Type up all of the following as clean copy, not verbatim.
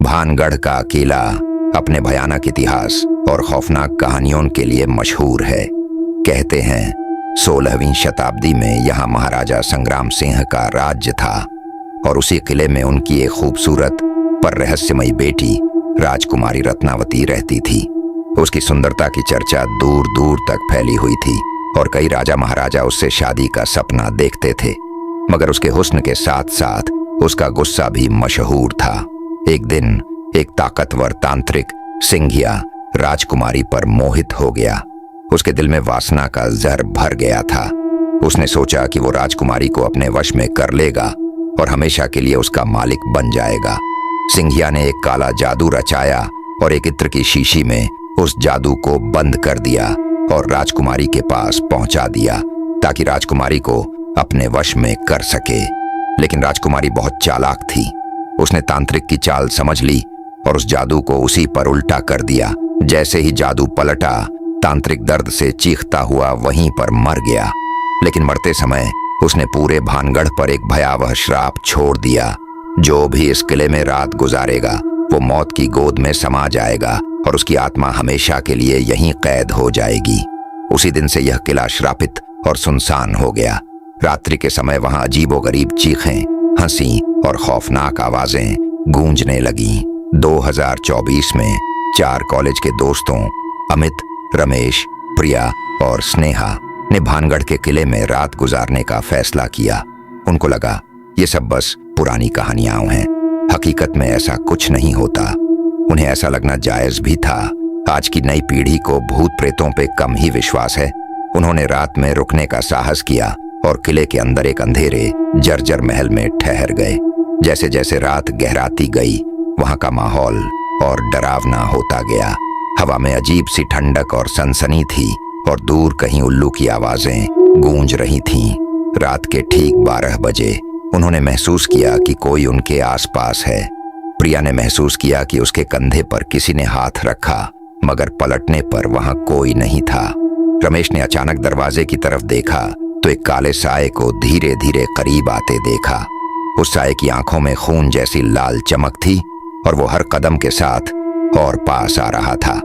भानगढ़ का किला अपने भयानक इतिहास और खौफनाक कहानियों के लिए मशहूर है। कहते हैं 16वीं शताब्दी में यहाँ महाराजा संग्राम सिंह का राज्य था और उसी किले में उनकी एक खूबसूरत पर रहस्यमयी बेटी राजकुमारी रत्नावती रहती थी। उसकी सुंदरता की चर्चा दूर दूर तक फैली हुई थी और कई राजा महाराजा उससे शादी का सपना देखते थे, मगर उसके हुस्न के साथ साथ उसका गुस्सा भी मशहूर था। एक दिन एक ताकतवर तांत्रिक सिंघिया राजकुमारी पर मोहित हो गया। उसके दिल में वासना का जहर भर गया था। उसने सोचा कि वो राजकुमारी को अपने वश में कर लेगा और हमेशा के लिए उसका मालिक बन जाएगा। सिंघिया ने एक काला जादू रचाया और एक इत्र की शीशी में उस जादू को बंद कर दिया और राजकुमारी के पास पहुंचा दिया ताकि राजकुमारी को अपने वश में कर सके। लेकिन राजकुमारी बहुत चालाक थी। उसने तांत्रिक की चाल समझ ली और उस जादू को उसी पर उल्टा कर दिया। जैसे ही जादू पलटा, तांत्रिक दर्द से चीखता हुआ वहीं पर मर गया। लेकिन मरते समय उसने पूरे भानगढ़ पर एक भयावह श्राप छोड़ दिया। जो भी इस किले में रात गुजारेगा वो मौत की गोद में समा जाएगा और उसकी आत्मा हमेशा के लिए यहीं कैद हो जाएगी। उसी दिन से यह किला श्रापित और सुनसान हो गया। रात्रि के समय वहां अजीबोगरीब चीखें, हंसी और खौफनाक आवाजें गूंजने लगीं। 2024 में 4 कॉलेज के दोस्तों अमित, रमेश, प्रिया और स्नेहा ने भानगढ़ के किले में रात गुजारने का फैसला किया। उनको लगा ये सब बस पुरानी कहानियां हैं, हकीकत में ऐसा कुछ नहीं होता। उन्हें ऐसा लगना जायज भी था। आज की नई पीढ़ी को भूत प्रेतों पे कम ही विश्वास है। उन्होंने रात में रुकने का साहस किया और किले के अंदर एक अंधेरे जर्जर महल में ठहर गए। जैसे जैसे रात गहराती गई, वहां का माहौल और डरावना होता गया। हवा में अजीब सी ठंडक और सनसनी थी और दूर कहीं उल्लू की आवाजें गूंज रही थीं। रात के ठीक 12 बजे उन्होंने महसूस किया कि कोई उनके आसपास है। प्रिया ने महसूस किया कि उसके कंधे पर किसी ने हाथ रखा, मगर पलटने पर वहां कोई नहीं था। रमेश ने अचानक दरवाजे की तरफ देखा तो एक काले साए को धीरे धीरे करीब आते देखा। उस साए की आंखों में खून जैसी लाल चमक थी और वो हर कदम के साथ और पास आ रहा था।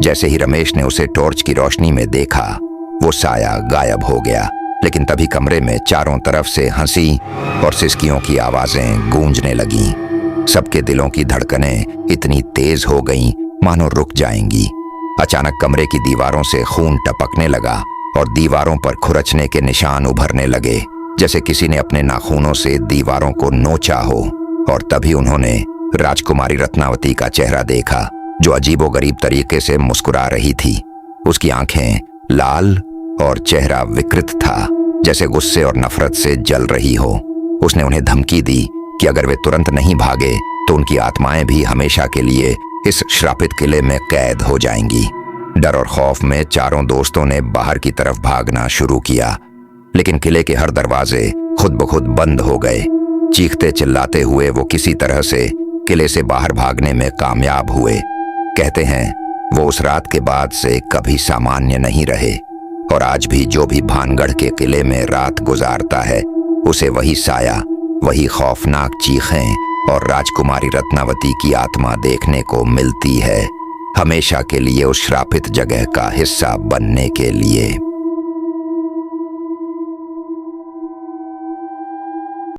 जैसे ही रमेश ने उसे टॉर्च की रोशनी में देखा, वो साया गायब हो गया। लेकिन तभी कमरे में चारों तरफ से हंसी और सिसकियों की आवाजें गूंजने लगीं। सबके दिलों की धड़कनें इतनी तेज हो गईं मानो रुक जाएंगी। अचानक कमरे की दीवारों से खून टपकने लगा और दीवारों पर खुरचने के निशान उभरने लगे, जैसे किसी ने अपने नाखूनों से दीवारों को नोचा हो। और तभी उन्होंने राजकुमारी रत्नावती का चेहरा देखा, जो अजीबोगरीब तरीके से मुस्कुरा रही थी। उसकी आंखें लाल और चेहरा विकृत था, जैसे गुस्से और नफरत से जल रही हो। उसने उन्हें धमकी दी कि अगर वे तुरंत नहीं भागे तो उनकी आत्माएं भी हमेशा के लिए इस श्रापित किले में कैद हो जाएंगी। डर और खौफ में चारों दोस्तों ने बाहर की तरफ भागना शुरू किया, लेकिन किले के हर दरवाजे खुद ब खुद बंद हो गए। चीखते चिल्लाते हुए वो किसी तरह से किले से बाहर भागने में कामयाब हुए। कहते हैं वो उस रात के बाद से कभी सामान्य नहीं रहे और आज भी जो भी भानगढ़ के किले में रात गुजारता है उसे वही साया, वही खौफनाक चीखें और राजकुमारी रत्नावती की आत्मा देखने को मिलती है, हमेशा के लिए उस श्रापित जगह का हिस्सा बनने के लिए।